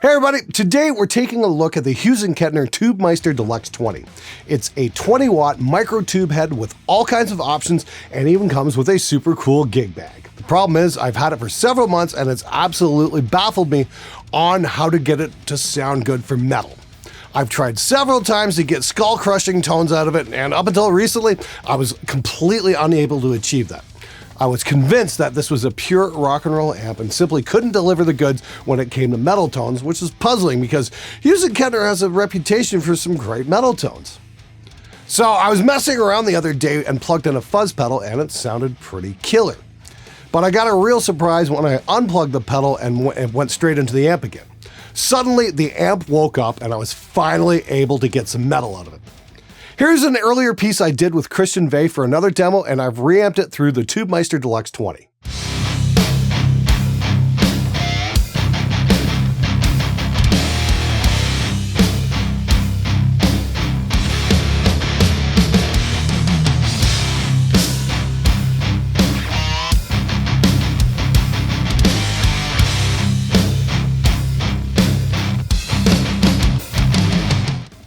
Hey everybody, today we're taking a look at the Hughes Kettner Tubemeister Deluxe 20. It's a 20 watt micro tube head with all kinds of options and even comes with a super cool gig bag. The problem is I've had it for several months and it's absolutely baffled me on how to get it to sound good for metal. I've tried several times to get skull-crushing tones out of it, and up until recently, I was completely unable to achieve that. I was convinced that this was a pure rock and roll amp and simply couldn't deliver the goods when it came to metal tones, which is puzzling because Hughes Kettner has a reputation for some great metal tones. So I was messing around the other day and plugged in a fuzz pedal and it sounded pretty killer. But I got a real surprise when I unplugged the pedal and it went straight into the amp again. Suddenly the amp woke up and I was finally able to get some metal out of it. Here's an earlier piece I did with Vegh for another demo, and I've reamped it through the Tubemeister Deluxe 20.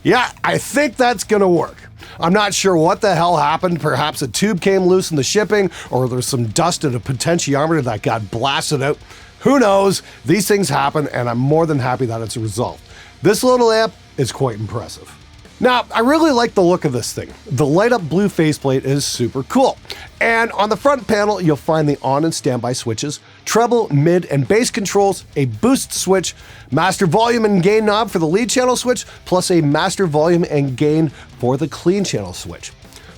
Yeah, I think that's gonna work. I'm not sure what the hell happened. Perhaps a tube came loose in the shipping, or there's some dust in a potentiometer that got blasted out. Who knows? These things happen, and I'm more than happy that it's resolved. This little amp is quite impressive. Now, I really like the look of this thing. The light up blue faceplate is super cool. And on the front panel, you'll find the on and standby switches, treble, mid, and bass controls, a boost switch, master volume and gain knob for the lead channel switch, plus a master volume and gain for the clean channel switch.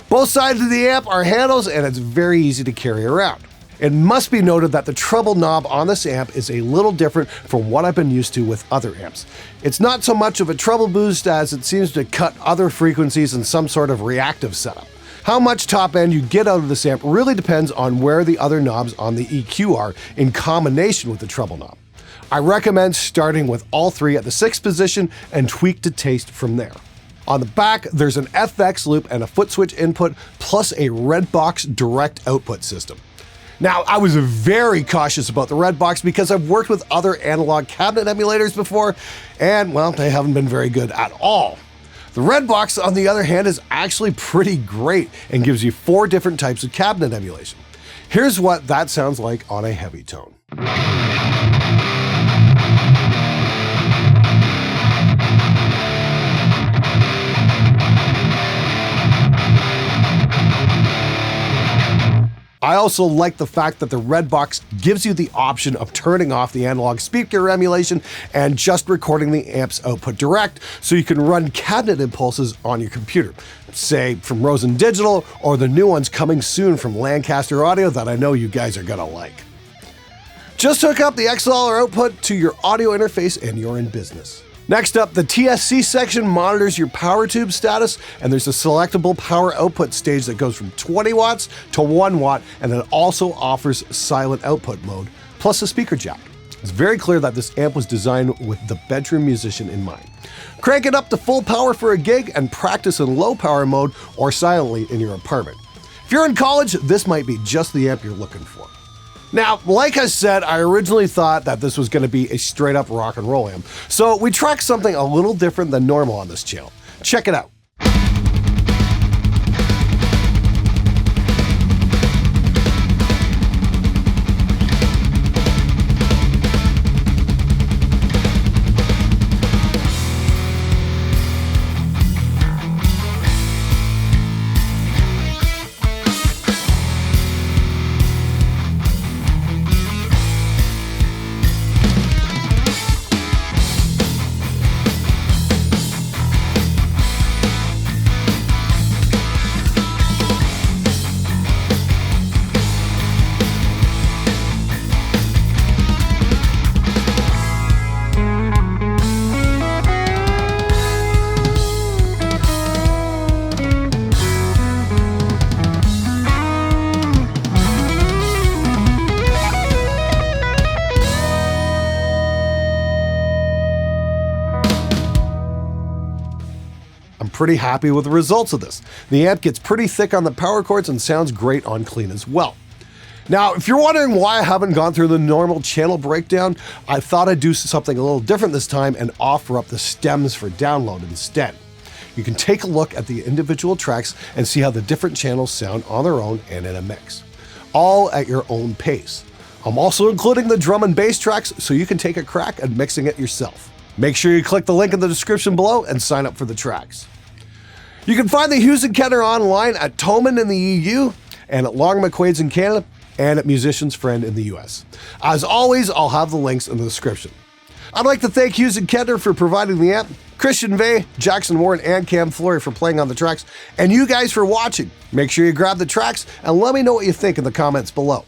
Both sides of the amp are handles and it's very easy to carry around. It must be noted that the treble knob on this amp is a little different from what I've been used to with other amps. It's not so much of a treble boost as it seems to cut other frequencies in some sort of reactive setup. How much top end you get out of this amp really depends on where the other knobs on the EQ are in combination with the treble knob. I recommend starting with all three at the 6th position and tweak to taste from there. On the back, there's an FX loop and a foot switch input, plus a Redbox direct output system. Now, I was very cautious about the Redbox because I've worked with other analog cabinet emulators before, and well, they haven't been very good at all. The Redbox, on the other hand, is actually pretty great and gives you 4 different types of cabinet emulation. Here's what that sounds like on a heavy tone. I also like the fact that the Redbox gives you the option of turning off the analog speaker emulation and just recording the amp's output direct so you can run cabinet impulses on your computer, say from Rosen Digital or the new ones coming soon from Lancaster Audio that I know you guys are gonna like. Just hook up the XLR output to your audio interface and you're in business. Next up, the TSC section monitors your power tube status, and there's a selectable power output stage that goes from 20 watts to 1 watt, and it also offers silent output mode, plus a speaker jack. It's very clear that this amp was designed with the bedroom musician in mind. Crank it up to full power for a gig and practice in low power mode or silently in your apartment. If you're in college, this might be just the amp you're looking for. Now, like I said, I originally thought that this was going to be a straight up rock and roll amp, so we tracked something a little different than normal on this channel. Check it out. Pretty happy with the results of this. The amp gets pretty thick on the power cords and sounds great on clean as well. Now, if you're wondering why I haven't gone through the normal channel breakdown, I thought I'd do something a little different this time and offer up the stems for download instead. You can take a look at the individual tracks and see how the different channels sound on their own and in a mix, all at your own pace. I'm also including the drum and bass tracks so you can take a crack at mixing it yourself. Make sure you click the link in the description below and sign up for the tracks. You can find the Hughes Kettner online at Thomann in the EU and at Long McQuaid's in Canada, and at Musician's Friend in the US. As always, I'll have the links in the description. I'd like to thank Hughes Kettner for providing the amp, Christian Vegh, Jackson Warren, and Cam Fleury for playing on the tracks, and you guys for watching. Make sure you grab the tracks and let me know what you think in the comments below.